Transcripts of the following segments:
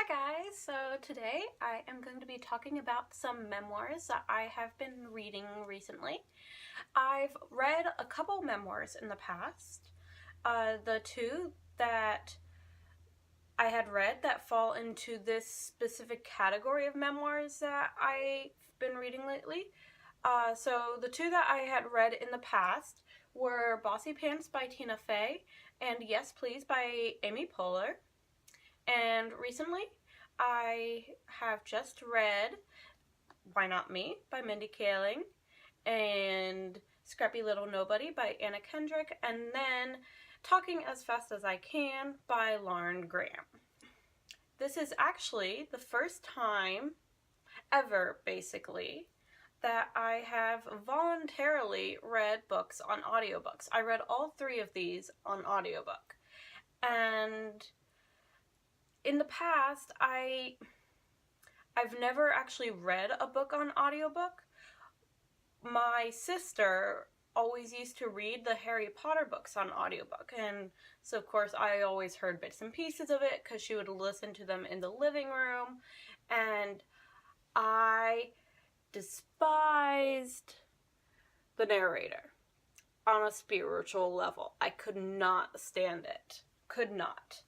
guys, so today I am going to be talking about some memoirs that I have been reading recently. I've read a couple memoirs in the past. The two that I had read that fall into this specific category of memoirs that I've been reading lately. So the two that I had read in the past were Bossy Pants by Tina Fey and Yes Please by Amy Poehler. And recently, I have just read Why Not Me by Mindy Kaling and Scrappy Little Nobody by Kendrick, and then Talking as Fast as I Can by Lauren Graham. This is actually the first time ever, basically, that I have voluntarily read books on audiobooks. I read all three of these on audiobook. And in the past, I've never actually read a book on audiobook. My sister always used to read the Harry Potter books on audiobook, and so of course I always heard bits and pieces of it because she would listen to them in the living room, and I despised the narrator on a spiritual level. I could not stand it. Could not.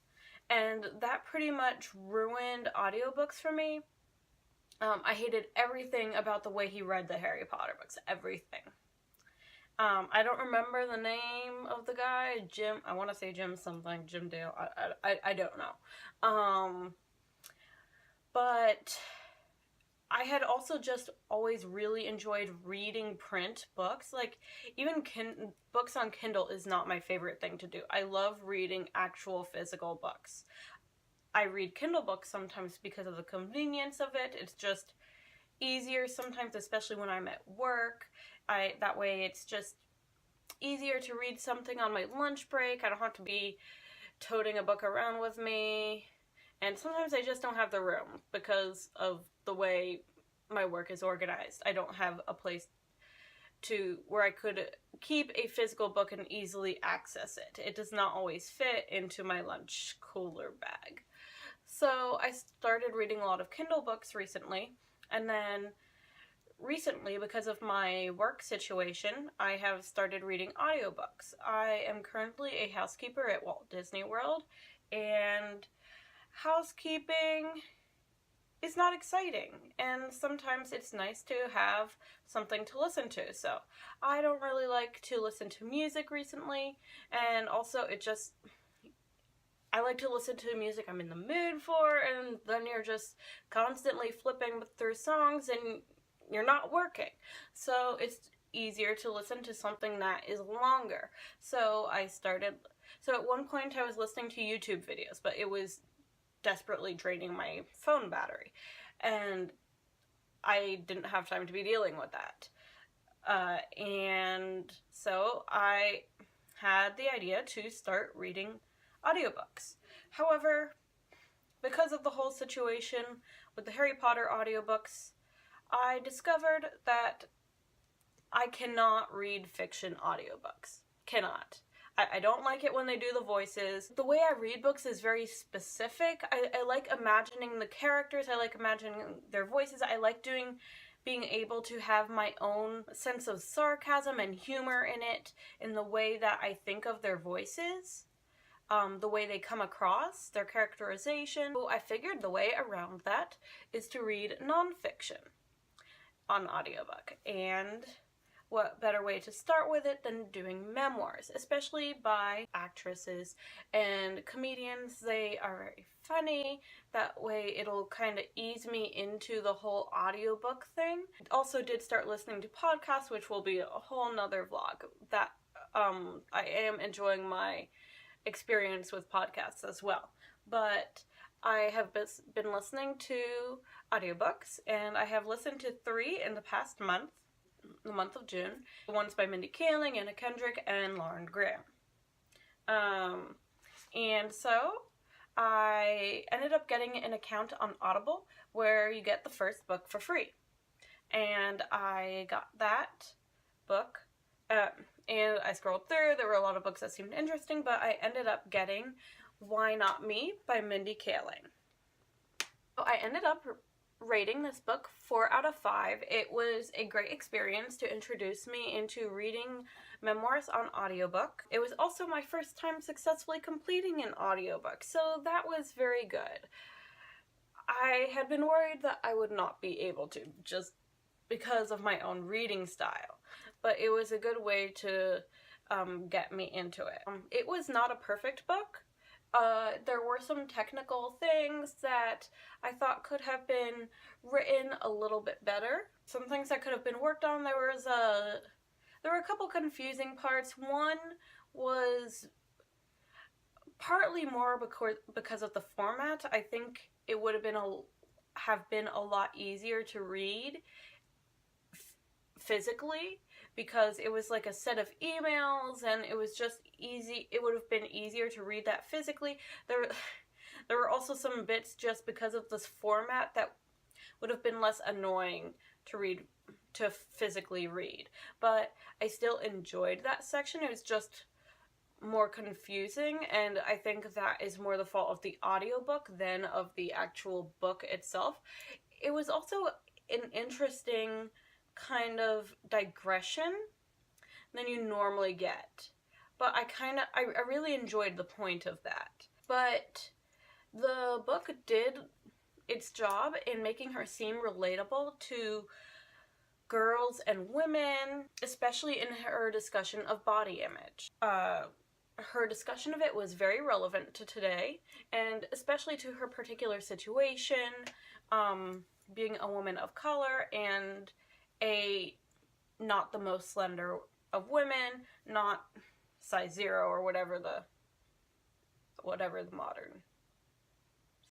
And that pretty much ruined audiobooks for me. I hated everything about the way he read the Harry Potter books. Everything. I don't remember the name of the guy. Jim, I want to say Jim something. Jim Dale. I don't know. But I had also just always really enjoyed reading print books. Like, even books on Kindle is not my favorite thing to do. I love reading actual physical books. I read Kindle books sometimes because of the convenience of it. It's just easier sometimes, especially when I'm at work. That way it's just easier to read something on my lunch break. I don't have to be toting a book around with me. And sometimes I just don't have the room because of the way my work is organized. I don't have a place where I could keep a physical book and easily access it. It does not always fit into my lunch cooler bag. So I started reading a lot of Kindle books recently, and then recently, because of my work situation, I have started reading audiobooks. I am currently a housekeeper at Walt Disney World, and housekeeping is not exciting, and sometimes it's nice to have something to listen to. So I don't really like to listen to music recently, and also I like to listen to music I'm in the mood for, and then you're just constantly flipping through songs and you're not working. So it's easier to listen to something that is longer. So at one point I was listening to YouTube videos, but it was desperately draining my phone battery, and I didn't have time to be dealing with that. And so I had the idea to start reading audiobooks. However, because of the whole situation with the Harry Potter audiobooks, I discovered that I cannot read fiction audiobooks. Cannot. I don't like it when they do the voices. The way I read books is very specific. I like imagining the characters. I like imagining their voices. I like being able to have my own sense of sarcasm and humor in it, in the way that I think of their voices, the way they come across, their characterization. So I figured the way around that is to read nonfiction on audiobook, and what better way to start with it than doing memoirs, especially by actresses and comedians. They are very funny. That way it'll kind of ease me into the whole audiobook thing. Also did start listening to podcasts, which will be a whole nother vlog. That I am enjoying my experience with podcasts as well. But I have been listening to audiobooks, and I have listened to 3 in the past month. The month of June. The one's by Mindy Kaling, Anna Kendrick, and Lauren Graham. And so I ended up getting an account on Audible where you get the first book for free. And I got that book, and I scrolled through. There were a lot of books that seemed interesting, but I ended up getting Why Not Me by Mindy Kaling. ended up rating this book 4 out of 5. It was a great experience to introduce me into reading memoirs on audiobook. It was also my first time successfully completing an audiobook, so that was very good. I had been worried that I would not be able to, just because of my own reading style, but it was a good way to get me into it. It was not a perfect book. There were some technical things that I thought could have been written a little bit better. Some things that could have been worked on. There were a couple confusing parts. One was partly more because of the format. I think it would have been a lot easier to read physically, because it was like a set of emails and it was just easy. It would have been easier to read that physically. There were also some bits, just because of this format, that would have been less annoying to physically read. But I still enjoyed that section. It was just more confusing, and I think that is more the fault of the audiobook than of the actual book itself. It was also an interesting kind of digression than you normally get, but I really enjoyed the point of that. But the book did its job in making her seem relatable to girls and women, especially in her discussion of body image. Her discussion of it was very relevant to today, and especially to her particular situation, being a woman of color and not the most slender of women, not size 0 or whatever the modern